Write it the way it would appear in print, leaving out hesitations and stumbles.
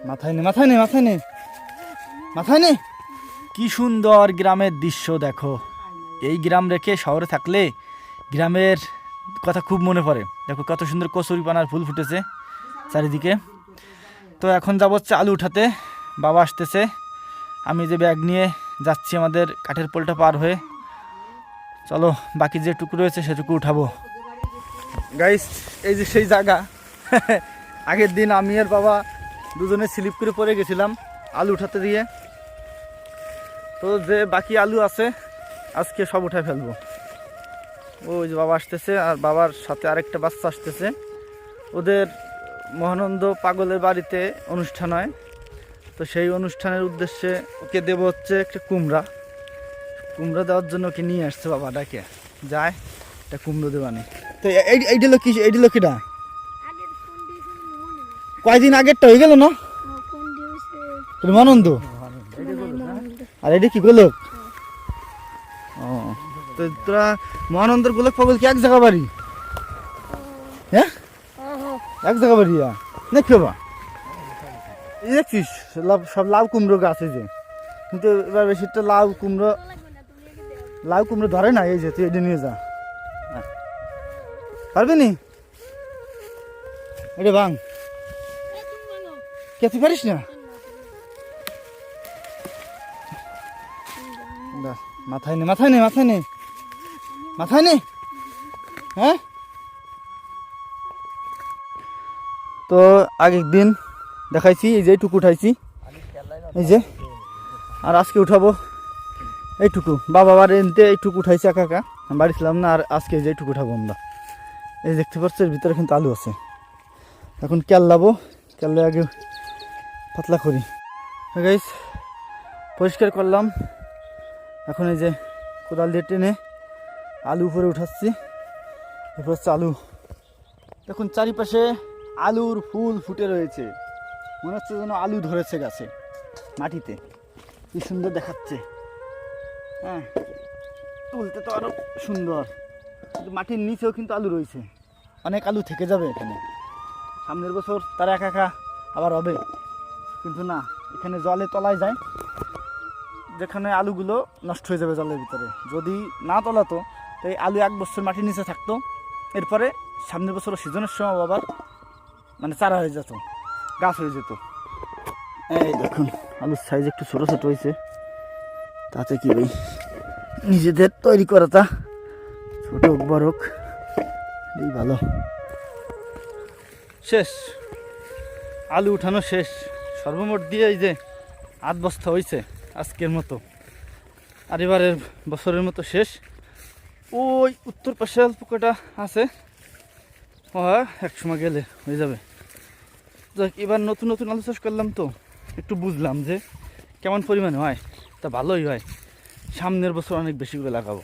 মাথায় নে মাথায় নে মাথায় নে মাথায় নে। কি সুন্দর গ্রামের দৃশ্য দেখো। এই গ্রাম রেখে শহরে থাকলে গ্রামের কথা খুব মনে পড়ে। দেখো কত সুন্দর কচুরিপানার ফুল ফুটেছে চারিদিকে। তো এখন যাবো হচ্ছে আলু উঠাতে, বাবা আসতেছে। আমি যে ব্যাগ নিয়ে যাচ্ছি আমাদের কাঠের পোলটা পার হয়ে। চলো বাকি যেটুকু রয়েছে সেটুকু উঠাবো। গাইস এই যে সেই জায়গা, আগের দিন আমি আর বাবা দুজনে স্লিপ করে পড়ে গেছিলাম আলু উঠাতে দিয়ে। তো যে বাকি আলু আছে আজকে সব উঠায় ফেলবো। ওই যে বাবা আসতেছে আর বাবার সাথে আরেকটা বাচ্চা আসতেছে। ওদের মহানন্দ পাগলের বাড়িতে অনুষ্ঠান হয়, তো সেই অনুষ্ঠানের উদ্দেশ্যে ওকে দেবো হচ্ছে একটা কুমড়া দেওয়ার জন্য ওকে নিয়ে আসছে বাবা ডাকে। যায় একটা কুমড়ো দেওয়ানি। তো এইটা লক্ষ্মীটা কয়দিন আগেরটা হয়ে গেল না মহানন্দ, আর এটা কি গোলক? ও তো তোরা মহানন্দের গোলক পাগল কি এক জায়গা বাড়ি? হ্যাঁ এক জায়গা বাড়ি নাকি বাবা? এই দেখছিস সব লাউ কুমড়ো গাছ এই যে, কিন্তু এবার বেশিটা লাউ কুমড়ো ধরে না। এই যে তুই এটা নিয়ে যা, পারবি নি? এটা ভাঙ কে, তুই পারিস না? মাথায় নে মাথায় নে মাথায় নে মাথায় নে। হ্যাঁ তো আগের দিন দেখাইছি এই যে এইটুকু উঠাইছি, এই যে আর আজকে উঠাবো এইটুকু। বাবা বাড়িতে এইটুকু উঠাইছি একা একা, আমি বাড়ি ছিলাম না। আর আজকে এই যে এইটুকু উঠাবো আমরা। এই দেখতে পাচ্ছ এর ভিতরে কিন্তু আলু আছে। এখন কেল্লাবো, কেল্লা আগে পাতলা করি। গাইস পরিষ্কার করলাম, এখন এই যে কোদাল দিয়ে টেনে আলু উপরে উঠাচ্ছি। এরপর হচ্ছে আলু। দেখুন চারিপাশে আলুর ফুল ফুটে রয়েছে, মনে হচ্ছে যেন আলু ধরেছে গাছে মাটিতে, কি সুন্দর দেখাচ্ছে। হ্যাঁ তুলতে তো আরো সুন্দর, কিন্তু মাটির নিচেও কিন্তু আলু রয়েছে। অনেক আলু থেকে যাবে এখানে, সামনের বছর তারা একা একা আবার হবে। কিন্তু না, এখানে জলে তলায় যায়, যেখানে আলুগুলো নষ্ট হয়ে যাবে জলের ভিতরে। যদি না তলাতো তো এই আলু এক বছর মাটির নিচে থাকতো, এরপরে সামনের বছর সিজনের সময় আবার মানে চারা হয়ে যেত, গাছ হয়ে যেত। এই দেখুন আলুর সাইজ একটু ছোটো ছোটো হয়েছে, তাতে কি ভাই নিজেদের তৈরি করাটা ছোট হোক বড় হোক এই ভালো। শেষ আলু উঠানো শেষ, সর্বমোট দিয়ে এই যে 8 বস্তা হয়েছে আজকের মতো। আর এবারের বছরের মতো শেষ। ওই উত্তর পাশে পোকাটা আছে, এক সময় গেলে হয়ে যাবে। যাক এবার নতুন নতুন আলু চাষ করলাম তো একটু বুঝলাম যে কেমন পরিমাণে হয়, তা ভালোই হয়। সামনের বছর অনেক বেশি করে লাগাবো।